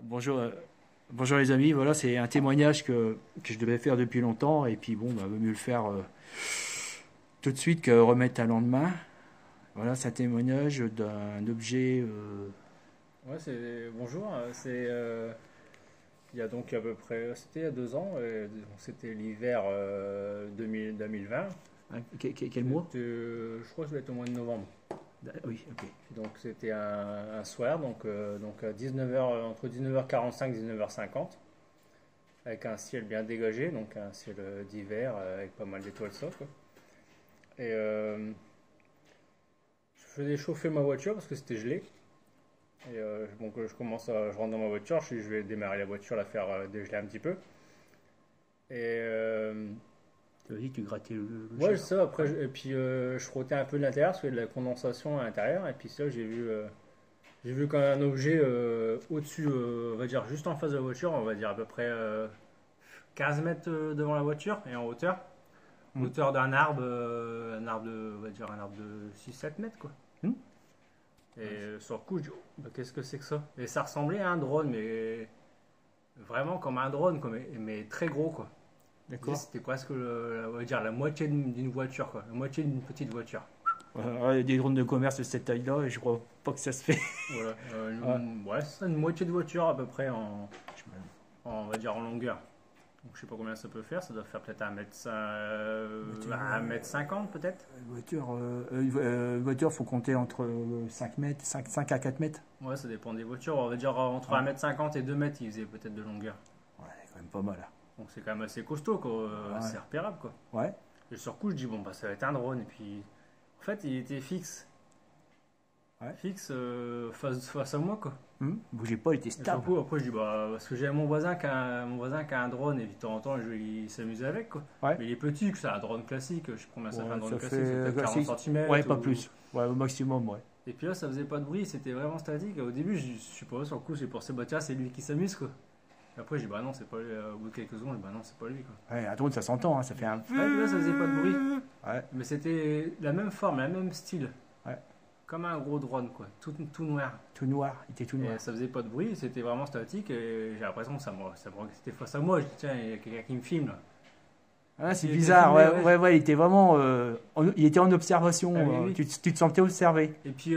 Bonjour, bonjour les amis. Voilà, c'est un témoignage que je devais faire depuis longtemps. Et puis bon, bah, vaut mieux le faire tout de suite que remettre un lendemain. Voilà, c'est un témoignage d'un objet. Ouais, bonjour. Il y a donc à peu près, c'était il y a 2 ans, donc c'était l'hiver 2020. Quel mois? Je crois que ça doit être au mois de novembre. Oui, ok. Donc c'était un soir, donc à 19h, entre 19h45 et 19h50, avec un ciel bien dégagé, donc un ciel d'hiver avec pas mal d'étoiles ça, quoi. Et je faisais chauffer ma voiture parce que c'était gelé. Et donc je rentre dans ma voiture, je vais démarrer la voiture, la faire dégeler un petit peu. Et Tu as dit que tu grattais le ouais, char. ça, après, et puis je frottais un peu de l'intérieur parce qu'il y a de la condensation à l'intérieur. Et puis ça, j'ai vu quand un objet au-dessus, on va dire juste en face de la voiture, on va dire à peu près 15 mètres devant la voiture et en hauteur. Mm. Hauteur d'un arbre, on va dire un arbre de 6-7 mètres, quoi. Mm. Et sur le coup, je dis, oh, bah, qu'est-ce que c'est que ça? Et ça ressemblait à un drone, mais vraiment comme un drone, quoi, mais très gros, quoi. D'accord. C'était presque on va dire, la moitié d'une voiture, quoi. La moitié d'une petite voiture. Il y a des drones de commerce de cette taille-là et je crois pas que ça se fait. Voilà. Ouais. Ouais, c'est ça, une moitié de voiture à peu près on va dire en longueur. Donc je sais pas combien ça peut faire, ça doit faire peut-être 1 mètre 50 peut-être. Voiture, faut compter entre 5 mètres, 5 à 4 mètres. Ouais, ça dépend des voitures. On va dire entre Ouais. 1 mètre 50 et 2 mètres, il faisait peut-être de longueur. Ouais, quand même pas mal. Donc c'est quand même assez costaud, quoi. Ouais. C'est repérable, quoi. Ouais. Et sur le coup, je dis, bon, bah ça va être un drone. Et puis, en fait, il était fixe. Ouais. Fixe face à moi, quoi. Bougez pas, il était Et sur le stable. coup, après, je dis, bah, parce que j'ai mon voisin qui a un drone, et puis de temps en temps, il s'amuse avec, quoi. Ouais. Mais il est petit, que c'est un drone classique. Je sais pas combien ça fait un Ouais, drone ça classique, fait c'est peut-être classique. 40 cm. Ouais, pas plus. Ouais, au maximum, ouais. Et puis là, ça faisait pas de bruit, c'était vraiment statique. Et au début, je sais pas, sur le coup, j'ai pensé, bah tiens, c'est lui qui s'amuse, quoi. Et après, j'ai dit, bah non, c'est pas lui. Au bout de quelques secondes, j'ai dit, bah non, c'est pas lui, quoi. Ouais, un drone, ça s'entend, hein, ça fait un. Ouais, là, ça faisait pas de bruit. Ouais, Mais c'était la même forme, la même style. ouais. Comme un gros drone, quoi. Tout noir. Tout noir, il était tout noir. Et ça faisait pas de bruit, c'était vraiment statique. Et j'ai l'impression que c'était face à moi. Je dis, tiens, il y a quelqu'un qui me filme, là. Ah, c'est Il était bizarre, filmé, ouais, ouais. ouais, il était vraiment. Il était en observation, Ah, oui, oui. tu te sentais observé. Et puis,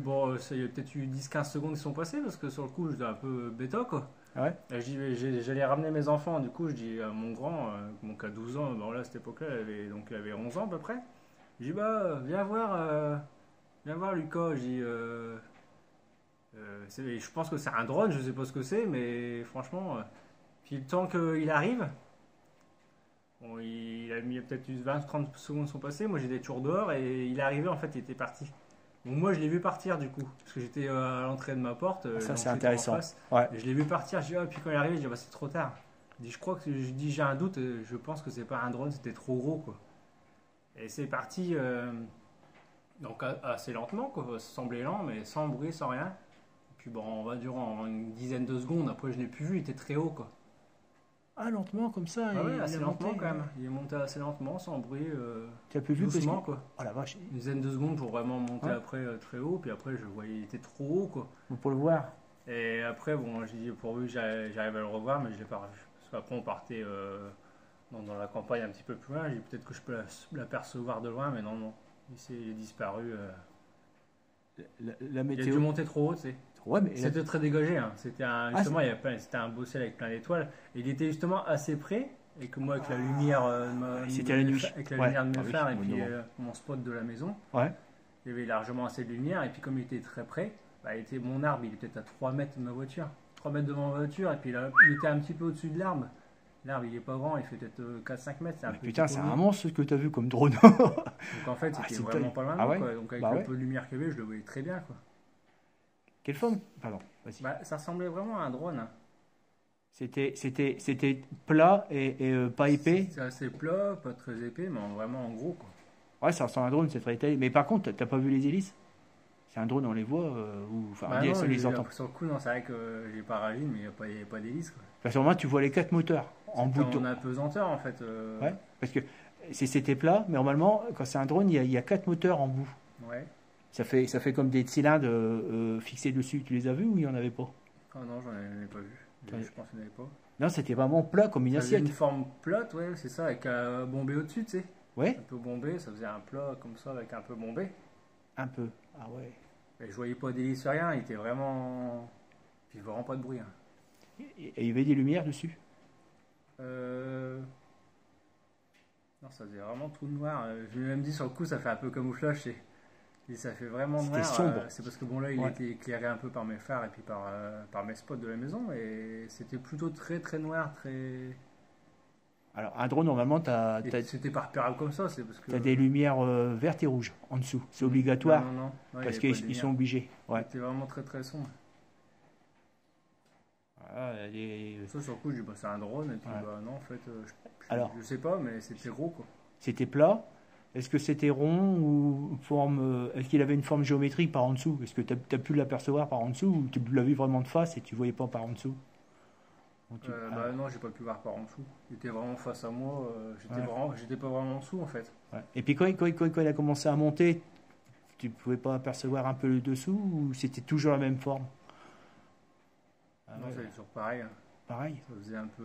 bon, il y a peut-être eu 10-15 secondes qui sont passées parce que sur le coup, j'étais un peu bêta, quoi. Ouais, Et j'allais ramener mes enfants, du coup, je dis à mon grand, donc à 12 ans, bon là, à cette époque-là, il avait 11 ans à peu près. Je dis, bah, viens voir Lucas. Je dis, je pense que c'est un drone, je sais pas ce que c'est, mais franchement, puis le temps qu'il arrive, bon, il a mis peut-être 20-30 secondes sont passées, moi j'étais toujours dehors et il est arrivé, en fait, il était parti. Donc moi je l'ai vu partir du coup, parce que j'étais à l'entrée de ma porte, ça donc c'est j'étais en intéressant. face. Ouais, Et je l'ai vu partir, je dis, ah, puis quand il est arrivé, je dis, bah, c'est trop tard. Je dis, j'ai un doute, je pense que c'est pas un drone, c'était trop gros, quoi. Et c'est parti, donc assez lentement, quoi, ça semblait lent, mais sans bruit, sans rien. Et puis bon, on va durant une dizaine de secondes, après je l'ai plus vu, il était très haut, quoi. ah, lentement comme ça, Ah ouais, il assez a lentement monté. quand même. Il est monté assez lentement, sans bruit, Tu as pu vu parce que. doucement, quoi. Oh la vache, Une dizaine de secondes pour vraiment monter Ouais. après très haut, puis après je voyais il était trop haut, quoi. pour le voir. Et après, bon, j'ai dit pourvu que j'arrive à le revoir, mais je l'ai pas revu. Parce qu'après, on partait dans la campagne un petit peu plus loin. J'ai dit peut-être que je peux l'apercevoir de loin, mais non, non. Il est disparu. La Il a dû météo. monter trop haut, tu sais. Ouais, mais C'était très dégagé, hein. Justement, c'est- c'était un beau ciel avec plein d'étoiles. Et il était justement assez près. Et que moi, avec la lumière, C'était la nuit. avec la Ouais. lumière de Ah mes oui, phares et au puis moment. mon spot de la maison, Ouais. il y avait largement assez de lumière. Et puis, comme il était très près, bah, mon arbre, il est peut-être à 3 mètres de ma voiture. 3 mètres de ma voiture. Et puis là, il était un petit peu au-dessus de l'arbre. L'arbre, il est pas grand, il fait peut-être 4-5 mètres. C'est un Mais peu putain, petit c'est pour un nous. monstre ce que tu as vu comme drone. Donc en fait, Ah, c'était c'est vraiment dingue. pas loin de Ah nous, ouais. quoi. Donc avec Bah le ouais. peu de lumière qu'il y avait, je le voyais très bien, quoi. Quelle forme? Pardon, vas-y. Bah, ça ressemblait vraiment à un drone, hein. C'était plat et pas épais. C'est assez plat, pas très épais, mais vraiment en gros, quoi. Ouais, ça ressemble à un drone, c'est très détaillé. Mais par contre, t'as pas vu les hélices? C'est un drone, on les voit, enfin, Bah on non, les entend. sur le coup, non, c'est vrai que j'ai pas réagi, mais il y a pas d'hélice, quoi. Parce que au moins, tu vois les 4 moteurs en bout C'était de. en apesanteur, en fait. Ouais, parce que c'était plat, mais normalement, quand c'est un drone, il y a 4 moteurs en bout. Ouais. Ça fait comme des cylindres fixés dessus. Tu les as vus ou il n'y en avait pas? Ah non, j'en ai pas vu. Ouais. Je pense qu'il n'y en avait pas. Non, c'était vraiment plat comme une Ça faisait assiette. une forme plate, ouais, c'est ça, avec un bombé au-dessus, tu sais. Ouais, Un peu bombé, ça faisait un plat comme ça, avec un peu bombé. un peu. Ah ouais. Et je voyais pas d'hélice, rien, il était vraiment. Puis vraiment pas de bruit. Hein. Et il y avait des lumières dessus. Euh... Non, ça faisait vraiment tout noir. Je lui ai même dit sur le coup, ça fait un peu camouflage, c'est. Et ça fait vraiment C'était noir. sombre. C'est parce que bon, là, il Ouais. était éclairé un peu par mes phares et puis par mes spots de la maison. Et c'était plutôt très très noir, très. Alors, un drone, normalement, tu as, Et c'était pas repérable comme ça, c'est parce que. des lumières vertes et rouges en dessous. C'est obligatoire Non, non, non. Ouais, il y parce avait pas de qu'ils lumière. sont obligés. Ouais. C'était vraiment très très sombre. Ah, les- Ça, sur le coup, j'ai dit, bah, c'est un drone. Et puis, Ouais. bah, non, en fait, Alors. je sais pas, mais c'était gros, quoi. C'était plat. Est-ce que c'était rond ou forme. Est-ce qu'il avait une forme géométrique par en dessous? Est-ce que tu as pu l'apercevoir par en dessous ou tu l'as vu vraiment de face et tu voyais pas par en dessous? Bah, non, j'ai pas pu voir par en dessous. Il était vraiment face à moi. Ouais. J'étais pas vraiment en dessous, en fait. Ouais. Et puis quand il a commencé à monter, tu pouvais pas apercevoir un peu le dessous ou c'était toujours la même forme? Ah Non, ouais, c'est toujours pareil. Hein. pareil, Ça faisait un peu.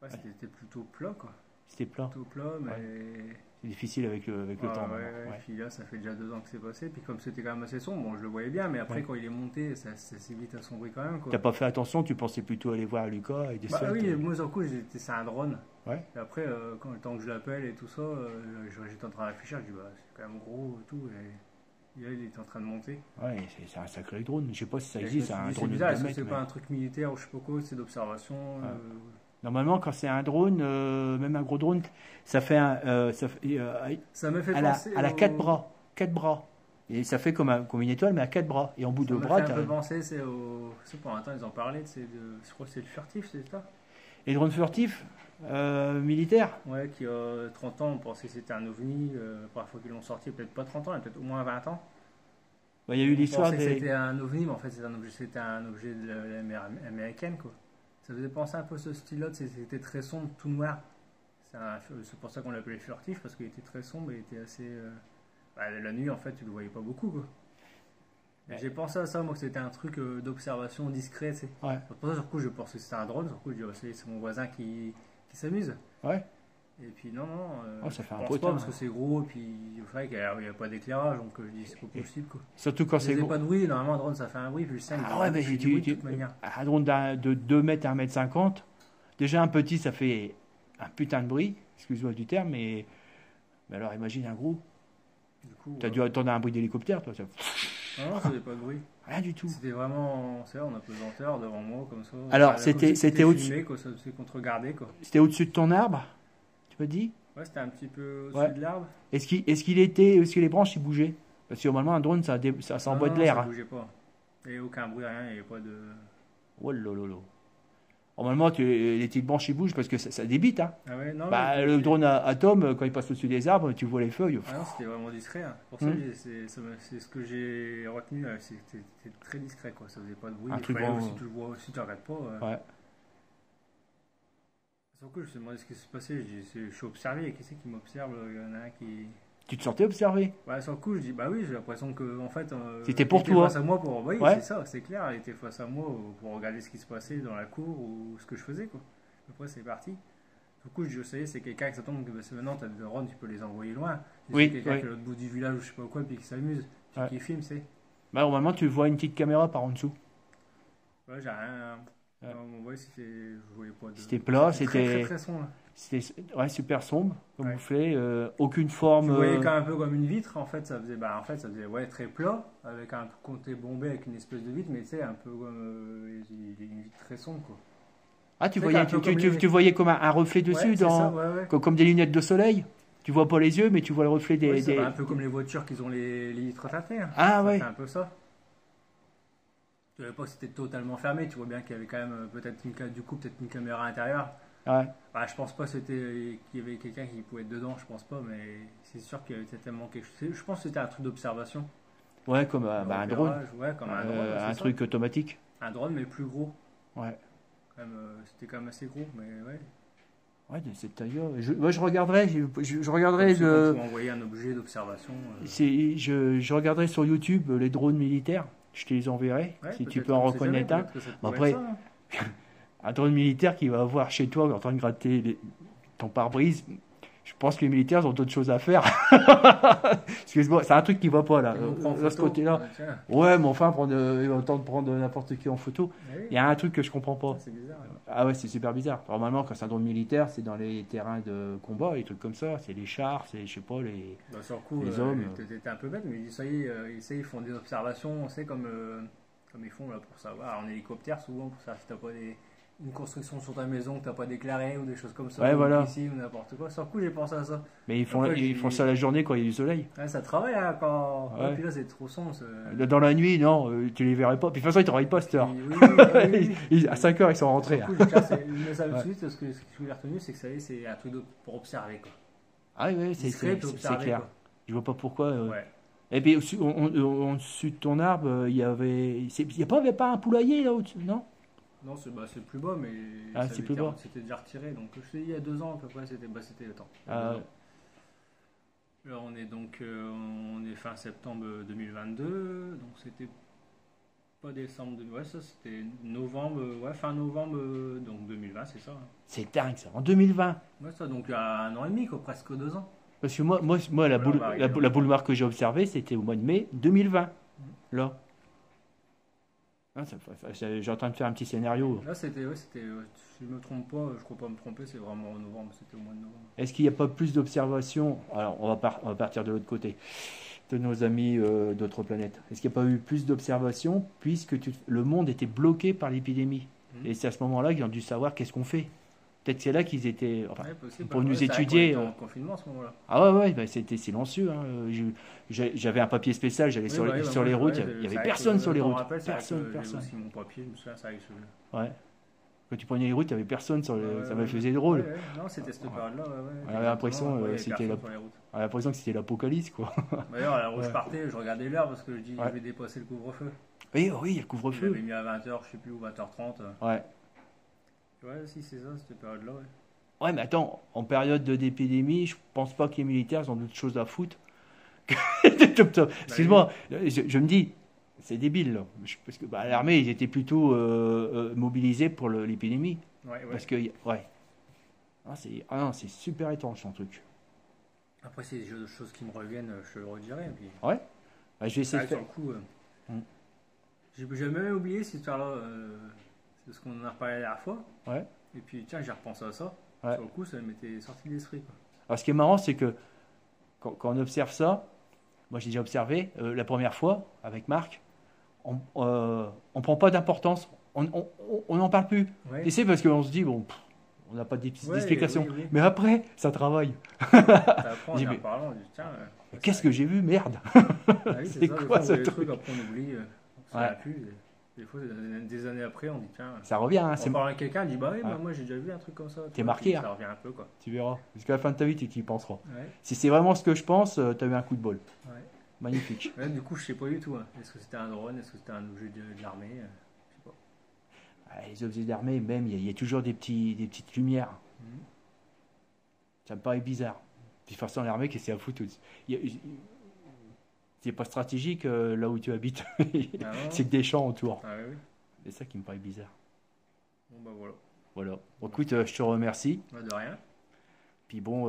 Ouais, c'était plutôt plat, quoi. c'était plat. Plutôt plat, mais. C'est difficile avec le Ouais, temps. ouais, maintenant. ouais. Ouais. Puis là, ça fait déjà 2 ans que c'est passé. Puis comme c'était quand même assez sombre, bon, je le voyais bien, mais après, Ouais. quand il est monté, ça s'est vite assombri quand même, quoi. T'as pas fait attention, tu pensais plutôt aller voir Lucas et des Bah suites, oui, moi, sur le coup, c'est un drone. Ouais. Et après, quand le temps que je l'appelle et tout ça, j'étais en train d'afficher, je dis, bah, c'est quand même gros et tout. Et là, il était en train de monter. Ouais, c'est un sacré drone. Je sais pas si ça Et je me existe, suis un dit, c'est drone de bizarre, 2 est-ce que mètres. c'est Mais- pas un truc militaire ou je sais pas quoi, c'est d'observation. Normalement, quand c'est un drone, même un gros drone, ça fait Ça m'a fait à la penser. 4 bras. 4 bras. Et ça fait comme une étoile, mais à 4 bras. Et en bout Ça de m'a bras, fait un t'as peu penser, c'est pour un temps, ils en parlaient, je crois que c'est le furtif, c'est ça? les drones furtifs militaires. Ouais, qui a 30 ans, on pensait que c'était un ovni. La première fois qu'ils l'ont sorti, peut-être pas 30 ans, mais peut-être au moins 20 ans. Bah, il y a eu On l'histoire pensait que des. c'était un ovni, mais en fait, c'était un objet de américaine, quoi. Ça faisait penser un peu à ce style-là, c'était très sombre, tout noir. C'est pour ça qu'on l'appelait furtif, parce qu'il était très sombre et il était assez. La nuit, en fait, tu le voyais pas beaucoup, quoi. Et Ouais. j'ai pensé à ça, moi, que c'était un truc d'observation discret, tu sais. Ouais. C'est pour ça, sur le coup, je pensais que c'était un drone, sur le coup, je dis, oh, c'est mon voisin qui s'amuse. Ouais. Et puis non, non, Oh, ça fait je un pense potin, pas parce hein. que c'est gros et puis c'est vrai qu'il n'y a pas d'éclairage donc je dis c'est pas possible quoi. Surtout quand Ça c'est faisait gros. pas de bruit, normalement un drone ça fait un bruit puis le 5 Ah ouais, mais fait du bruit de toute manière. un drone de 2 mètres à 1 mètre 50, déjà un petit, ça fait un putain de bruit, excuse-moi du terme, mais alors imagine un gros. Du coup, T'as dû attendre un bruit d'hélicoptère, toi. Ça... non, ça faisait pas de bruit. Rien du tout. C'était vraiment, c'est vrai, en apesanteur devant moi comme ça. Alors, Comme c'était si au-dessus. filmé, quoi, c'est qu'on te regardait quoi. C'était au-dessus de ton arbre, tu m'as dit? Ouais, c'était un petit peu au-dessus Ouais. de l'arbre. Est-ce que les branches ils bougeaient? Parce que normalement un drone ça envoie Non, de non, l'air. Ça Hein. bougeait pas. Il n'y avait aucun bruit, rien, il n'y avait pas de. Oh lolo. Normalement les petites branches ils bougent parce que ça débite. Hein. Ah ouais, non. Bah, mais- le drone à Tom, quand il passe au-dessus des arbres, tu vois les feuilles. Ah non, c'était vraiment discret. Hein. Pour ça, c'est ce que j'ai retenu. C'était très discret, quoi. Ça faisait pas de bruit. Un Il truc fallait vraiment- aussi, tu le vois, si tu regardes pas. Ouais. Sur le coup, je me suis demandé ce qui se passait. Je suis observé. Qui c'est qui m'observe? Il y en a un qui. Tu te sortais observer. Ouais, sur le coup, je dis bah oui, j'ai l'impression que en fait. C'était pour il était toi. face à moi pour. Oui, Ouais. c'est ça, c'est clair. Il était face à moi pour regarder ce qui se passait dans la cour ou ce que je faisais, quoi. Après, c'est parti. Du coup, je sais, c'est quelqu'un qui s'attend que maintenant, tu as des drones, tu peux les envoyer loin. Si Oui, c'est quelqu'un oui. qui est à l'autre bout du village ou je sais pas quoi, puis qui s'amuse, puis Ouais. qui filme, c'est. Bah, normalement tu vois une petite caméra par en dessous. Ouais, j'ai rien. Ouais. Non, ouais, je voyais pas de. C'était plat, Très, c'était très sombre. ouais, super sombre, Ouais. camouflé, aucune forme. Tu voyais quand même un peu comme une vitre, en fait, ça faisait ouais, très plat, avec un côté bombé avec une espèce de vitre, mais tu sais, un peu comme. Il est une vitre très sombre, quoi. Ah, tu C'est voyais, un peu comme les- tu voyais comme un reflet dessus, Ouais, c'est dans, ça, ouais. comme des lunettes de soleil. Tu vois pas les yeux, mais tu vois le reflet des. Ouais, c'est un peu comme les voitures qui ont les vitres teintées. Hein. Ah Ça ouais. fait un peu ça. Tu savais pas que c'était totalement fermé, tu vois bien qu'il y avait quand même peut-être une caméra intérieure. Ouais. Bah, je pense pas qu'il y avait quelqu'un qui pouvait être dedans, je pense pas, mais c'est sûr qu'il y avait tellement quelque chose. Je pense que c'était un truc d'observation. Ouais, comme un drone. Repérage, ouais, comme un drone. ouais, Un c'est ça. truc automatique. Un drone, mais plus gros. Ouais. C'était quand même assez gros, mais ouais. Ouais, de cette taille-là. Je regarderai. Je regarderai Comme si le. on envoyait un objet d'observation. Je regarderai sur YouTube les drones militaires. Je te les enverrai, Ouais, si tu peut-être, peux en on sait jamais, reconnaître un. peut-être que ça Bon, pourrait après, être ça, hein. un drone militaire qui va avoir chez toi en train de gratter ton pare-brise, je pense que les militaires ont d'autres choses à faire. Excuse-moi, c'est un truc qui va pas là, Ils nous prend en de ce photo. côté-là. Tiens. Ouais, mais enfin, autant de prendre n'importe qui en photo. Oui. Il y a un truc que je comprends pas. C'est bizarre. Ouais. Ah ouais, c'est super bizarre. Normalement, quand c'est un drone militaire, c'est dans les terrains de combat, les trucs comme ça. C'est les chars, c'est, je sais pas, les... Bah, sur le coup, Les hommes. t'étais un peu bête, mais ça y est, ils font des observations, on sait comme ils font là pour savoir en hélicoptère souvent pour savoir si t'as pas une construction sur ta maison que t'as pas déclarée ou des choses comme ça, Ouais, ou voilà. ici ou n'importe quoi. Sur le coup, j'ai pensé à ça. Mais ils font, Après, ils font ça la journée quand il y a du soleil. Ouais, ça travaille hein, quand. Ouais. Ouais, puis là, c'est trop sombre. Dans la nuit, non, tu les verrais pas. Puis de toute façon, ils travaillent pas à cette heure. Oui, oui, oui. À 5 heures, ils sont rentrés. Du coup, j'ai déjà, mais ça, tout de Ouais. suite, ce que j'ai retenu, c'est que ça y est, c'est un truc pour observer. Quoi. Ah oui, Discret, puis c'est observer, clair. quoi. Je vois pas pourquoi. Ouais. Et puis au-dessus de ton arbre, il y avait. Il n'y avait pas un poulailler là au-dessus, non? Non, c'est plus bas, mais Ah, ça c'est avait plus bas. c'était déjà retiré. Donc, je te dis, il y a 2 ans à peu près, c'était le temps. Il y a Ah, 2 ans. Là, on est donc on est fin septembre 2022, donc c'était pas décembre, ouais, ça c'était novembre, ouais, fin novembre donc 2020, c'est ça. Hein. c'est dingue ça. En 2020. Ouais, ça, donc il y a 1 an et demi, quoi, presque 2 ans. Parce que moi la Voilà, boule, on va arriver la boule noire que j'ai observée, c'était au mois de mai 2020. Là. Ah, j'ai en train de faire un petit scénario. Là, c'était, si je me trompe pas, je crois pas me tromper, c'est vraiment en novembre, c'était au mois de novembre. Est-ce qu'il n'y a pas plus d'observations? Alors, on va partir de l'autre côté, de nos amis d'autres planètes. Est-ce qu'il n'y a pas eu plus d'observations puisque le monde était bloqué par l'épidémie? Et c'est à ce moment-là qu'ils ont dû savoir qu'est-ce qu'on fait. Peut-être c'est là qu'ils étaient. Enfin, Ouais, possible, pour ouais, nous c'est vrai étudier. qu'on était en confinement à ce moment-là. Ah ouais, bah, c'était silencieux. Hein. J'avais un papier spécial, j'allais sur, bah, sur les moi, routes, ouais, il n'y c'est avait vrai personne que sur les je m'en routes. rappelle, c'est vrai que Personne, j'ai personne. aussi mon papier, je me souviens, ça arrive sur Ouais. Quand tu prenais les routes, il n'y avait personne sur les... Ouais, Ça ouais, me faisait drôle. ouais, ouais. Non, c'était cette période-là. Ouais, ouais. On avait l'impression, Ouais, il y avait c'était personne sur les routes. On a l'impression que c'était l'apocalypse, quoi. D'ailleurs, à la où Ouais. je partais, je regardais l'heure parce que je dis Ouais. je vais dépasser le couvre-feu. Oui, oui, il y a le Je l'avais couvre-feu. mis à 20h, je sais plus où, 20h30. Ouais. Ouais, si, c'est ça, cette période-là. Ouais. Ouais, mais attends, en période d'épidémie, je pense pas que les militaires ont d'autres choses à foutre. Excuse-moi, je me dis, c'est débile, là. Parce que bah, l'armée, ils étaient plutôt mobilisés pour l'épidémie. Ouais, ouais. Parce que, ouais. Ah non, c'est super étrange, son truc. Après, c'est des choses qui me reviennent, je te le redirai. Et puis, Ouais. Bah, je vais c'est essayer vrai de que faire. sur le coup, Mm. j'ai même oublié cette histoire-là. C'est ce qu'on en a reparlé la dernière fois. Ouais. Et puis, tiens, j'ai repensé à ça. Ouais. Sur le coup, ça m'était sorti de l'esprit. Quoi. Alors, ce qui est marrant, c'est que quand on observe ça, moi j'ai déjà observé la première fois avec Marc, on prend pas d'importance, on n'en parle plus. Ouais. Et c'est parce qu'on se dit, bon, on n'a pas d'explication. oui, oui. Mais après, ça travaille. Après, en J'ai y dit, reparlant, on dit, tiens. Qu'est-ce que j'ai vu, merde? Ah oui, c'est c'est ça, quoi des fois, ce on voit des truc? trucs, après on oublie, on Ouais. ne plus. Des fois, des années après, on dit tiens. Ça revient, hein, On parle à quelqu'un, on dit bah oui, Ouais. bah, moi j'ai déjà vu un truc comme ça. T'es vois, marqué, puis hein. Ça revient un peu quoi. tu verras. Jusqu'à la fin de ta vie, tu y penseras. Ouais, Si c'est vraiment ce que je pense, tu as eu un coup de bol. ouais. Magnifique. Ouais, du coup, je sais pas du tout. Hein. Est-ce que c'était un drone? Est-ce que c'était un objet de l'armée? Je sais pas. Ah, les objets d'armée, même, il y a toujours des petites lumières. Mhm. Ça me paraît bizarre. Puis de toute façon, l'armée, qu'est-ce qu'il y a à foutre? C'est pas stratégique là où tu habites. Ah, non. C'est que des champs autour. Ah oui, oui. C'est ça qui me paraît bizarre. Bon bah voilà. Voilà. Bon, écoute, je te remercie. Bah, de rien. Puis bon,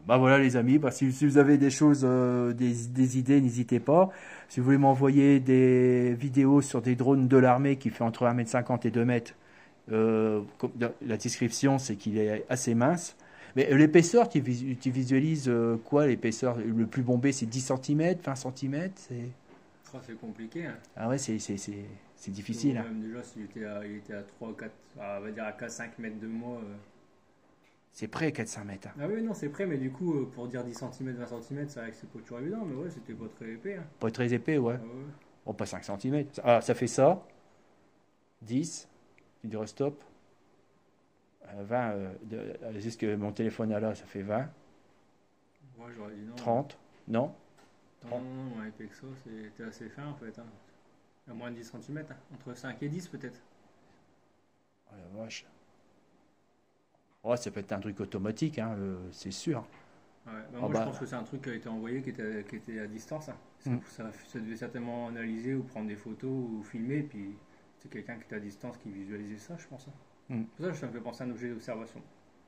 bah voilà les amis, bah, si vous avez des choses, des idées, n'hésitez pas. Si vous voulez m'envoyer des vidéos sur des drones de l'armée qui fait entre 1,50 m et 2 mètres, la description c'est qu'il est assez mince. Mais l'épaisseur, tu visualises quoi l'épaisseur? Le plus bombé c'est 10 cm, 20 cm? Oh, c'est compliqué. Hein. Ah ouais, c'est difficile. Hein. Même déjà, s'il était il était à 3, 4, on va dire à 4, 5 mètres de moi. C'est près 400 mètres. Hein. Ah oui, non, c'est près, mais du coup, pour dire 10 cm, 20 cm, c'est vrai que c'est pas toujours évident, mais ouais, c'était pas très épais. Hein. Pas très épais, ouais. Ah ouais. Bon, pas 5 cm. Ah, ça fait ça. 10. Tu diras stop. 20. Juste que mon téléphone est là, ça fait 20. Moi, j'aurais dit non. 30. Non. Non, non, non, épais que ça, c'était assez fin en fait. Hein. À moins de 10 cm, hein. Entre 5 et 10 peut-être. Oh la vache. Oh, ça peut être un truc automatique, hein, c'est sûr. Ouais. Bah, Ah moi, je bah, pense que c'est un truc qui a été envoyé qui était à distance, hein. Mm. Ça devait certainement analyser ou prendre des photos ou filmer, puis c'est quelqu'un qui était à distance qui visualisait ça, je pense, hein. Mm. Pour ça, ça me fait penser à un objet d'observation.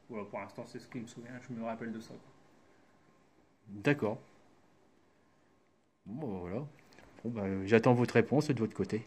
Voilà, pour l'instant, c'est ce qui me souvient, je me rappelle de ça, quoi. D'accord. Bon, bah, voilà. Bon, bah, j'attends votre réponse de votre côté.